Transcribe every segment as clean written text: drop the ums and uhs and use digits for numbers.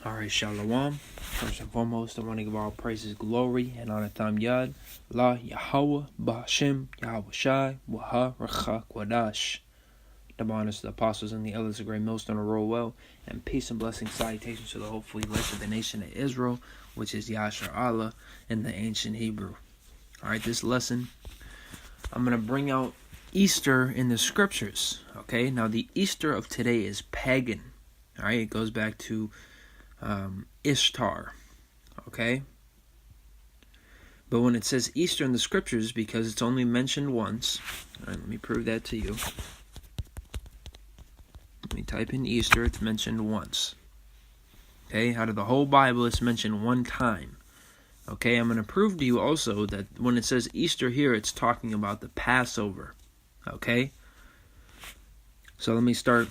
Alright, Shalom. First and foremost, I want to give all praises, glory, and honor to Yad, La Yahweh, Ba'Shem, Yahweh Shai, Waha, Racha, Kwadash. The honors to the apostles and the elders of Great Millstone roll well, and peace and blessing salutations to the hopefully elect of the nation of Israel, which is Yashar Allah in the ancient Hebrew. Alright, this lesson, I'm going to bring out Easter in the scriptures. Okay, now the Easter of today is pagan. Alright, it goes back to Ishtar, okay? But when it says Easter in the scriptures, because it's only mentioned once, all right, let me prove that to you. Let me type in Easter, it's mentioned once. Okay, out of the whole Bible, it's mentioned one time. Okay, I'm going to prove to you also that when it says Easter here, it's talking about the Passover. Okay? So let me start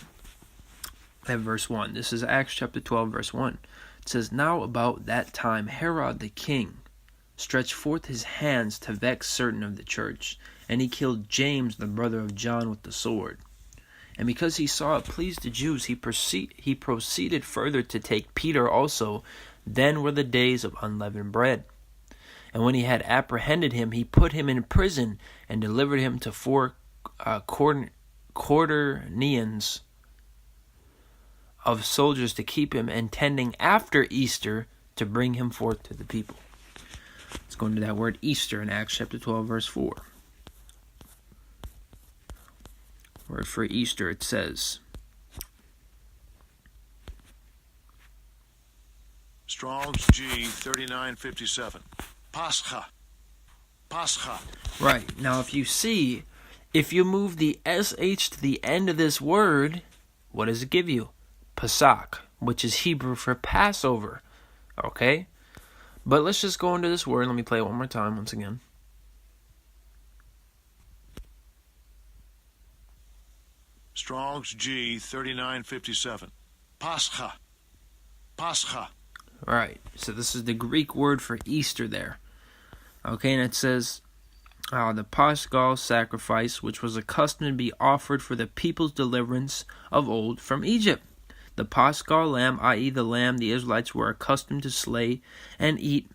at verse 1. This is Acts chapter 12, verse 1. It says, "Now about that time Herod the king stretched forth his hands to vex certain of the church, and he killed James the brother of John with the sword. And because he saw it pleased the Jews, he proceeded further to take Peter also. Then were the days of unleavened bread. And when he had apprehended him, he put him in prison and delivered him to four quaternions of soldiers to keep him, intending after Easter to bring him forth to the people." Let's go into that word Easter in Acts chapter 12, verse 4. Word for Easter, it says, Strong's G 3957. Pascha. Right. Now, if you move the SH to the end of this word, what does it give you? Pesach, which is Hebrew for Passover. Okay? But let's just go into this word. Let me play it one more time once again. Strong's G 3957. Pascha. Right. So this is the Greek word for Easter there. Okay, and it says, the Paschal sacrifice, which was accustomed to be offered for the people's deliverance of old from Egypt. The Paschal lamb, i.e. the lamb the Israelites were accustomed to slay and eat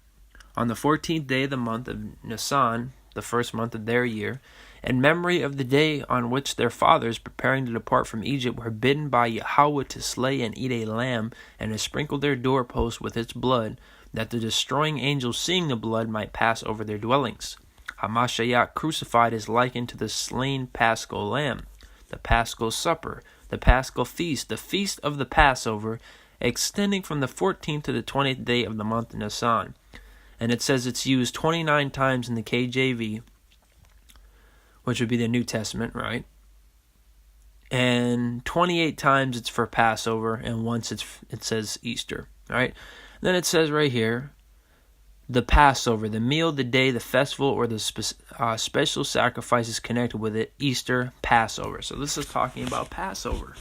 on the 14th day of the month of Nisan, the first month of their year, in memory of the day on which their fathers, preparing to depart from Egypt, were bidden by Yahweh to slay and eat a lamb, and to sprinkle their doorposts with its blood, that the destroying angels, seeing the blood, might pass over their dwellings. Hamashiach crucified is likened to the slain Paschal lamb, the Paschal supper, the Paschal feast, the feast of the Passover, extending from the 14th to the 20th day of the month of Nisan. And it says it's used 29 times in the KJV, which would be the New Testament, right? And 28 times it's for Passover, and once it says Easter, right? Then it says right here, the Passover, the meal, the day, the festival, or the special sacrifices connected with it, Easter, Passover. So this is talking about Passover.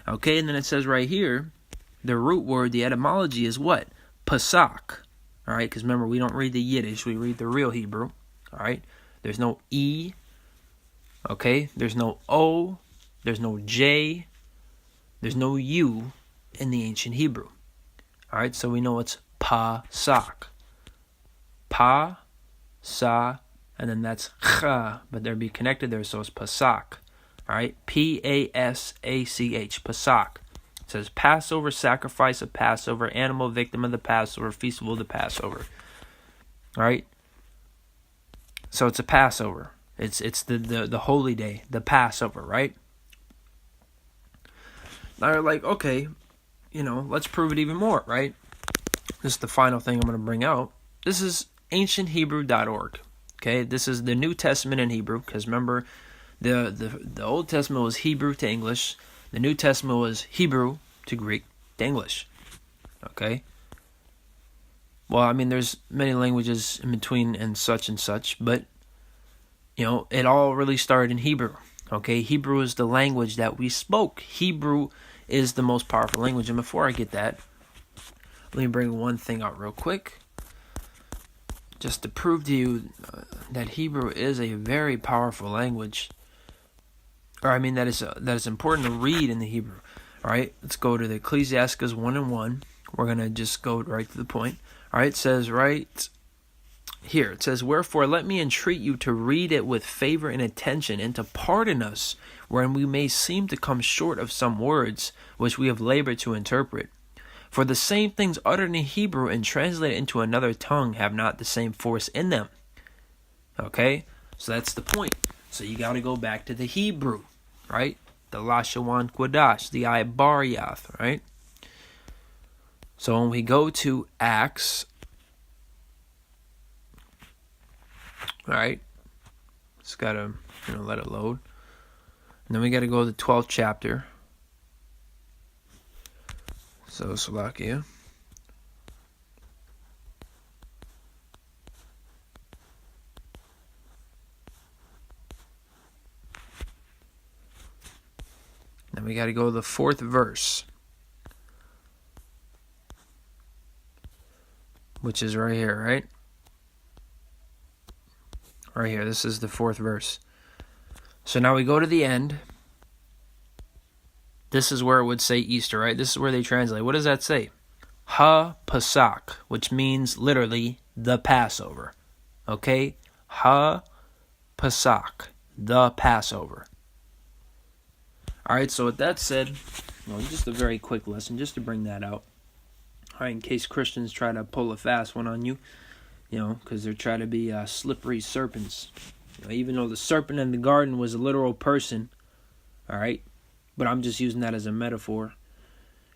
Okay, and then it says right here, the root word, the etymology is what? Pesach. All right, because remember, we don't read the Yiddish, we read the real Hebrew. All right, there's no E. Okay, there's no O. There's no J. There's no U in the ancient Hebrew. All right, so we know it's Pasach. Pa, sa, and then that's cha, but they'll be connected there, so it's Pesach. All right, P-A-S-A-C-H, Pesach. It says Passover, sacrifice of Passover, animal victim of the Passover, feastable of the Passover. All right, so it's a Passover. It's the holy day, the Passover, right? Now you're like, okay, let's prove it even more, right? This is the final thing I'm going to bring out. This is ancienthebrew.org. Okay, this is the New Testament in Hebrew, because remember, the Old Testament was Hebrew to English. The New Testament was Hebrew to Greek to English. Okay? Well, I mean, there's many languages in between and such, but, it all really started in Hebrew. Okay? Hebrew is the language that we spoke. Hebrew is the most powerful language. And before I get that, let me bring one thing out real quick, just to prove to you that Hebrew is a very powerful language. That is important to read in the Hebrew. All right, let's go to the Ecclesiastes 1:1, we're going to just go right to the point. All right, it says right here, it says, "Wherefore let me entreat you to read it with favor and attention, and to pardon us wherein we may seem to come short of some words which we have labored to interpret. For the same things uttered in Hebrew and translated into another tongue have not the same force in them." Okay, so that's the point. So you got to go back to the Hebrew, right? The Lashawan Quadash, the Ibaryath, right? So when we go to Acts, all right, just got to let it load. And then we got to go to the 12th chapter. So Salakia. Then we got to go to the 4th verse, which is right here, right? Right here. This is the 4th verse. So now we go to the end. This is where it would say Easter, right? This is where they translate. What does that say? Ha-Pesach, which means literally the Passover. Okay? Ha-Pesach, the Passover. Alright, so with that said, just a very quick lesson, just to bring that out. Alright, in case Christians try to pull a fast one on you, because they're trying to be slippery serpents. Even though the serpent in the garden was a literal person, alright? But I'm just using that as a metaphor.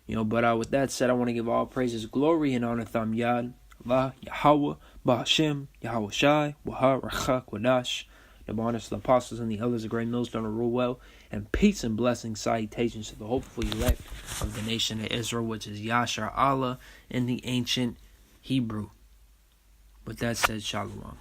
But with that said, I want to give all praises, glory, and honor Tham Yad, Allah, Yahweh, Bahashem, Yahweh Shai, Waha, Racha, Quadash, the bonus, the apostles, and the elders of great millstone to rule well, and peace and blessings, salutations to the hopeful elect of the nation of Israel, which is Yashar Allah in the ancient Hebrew. With that said, Shalom.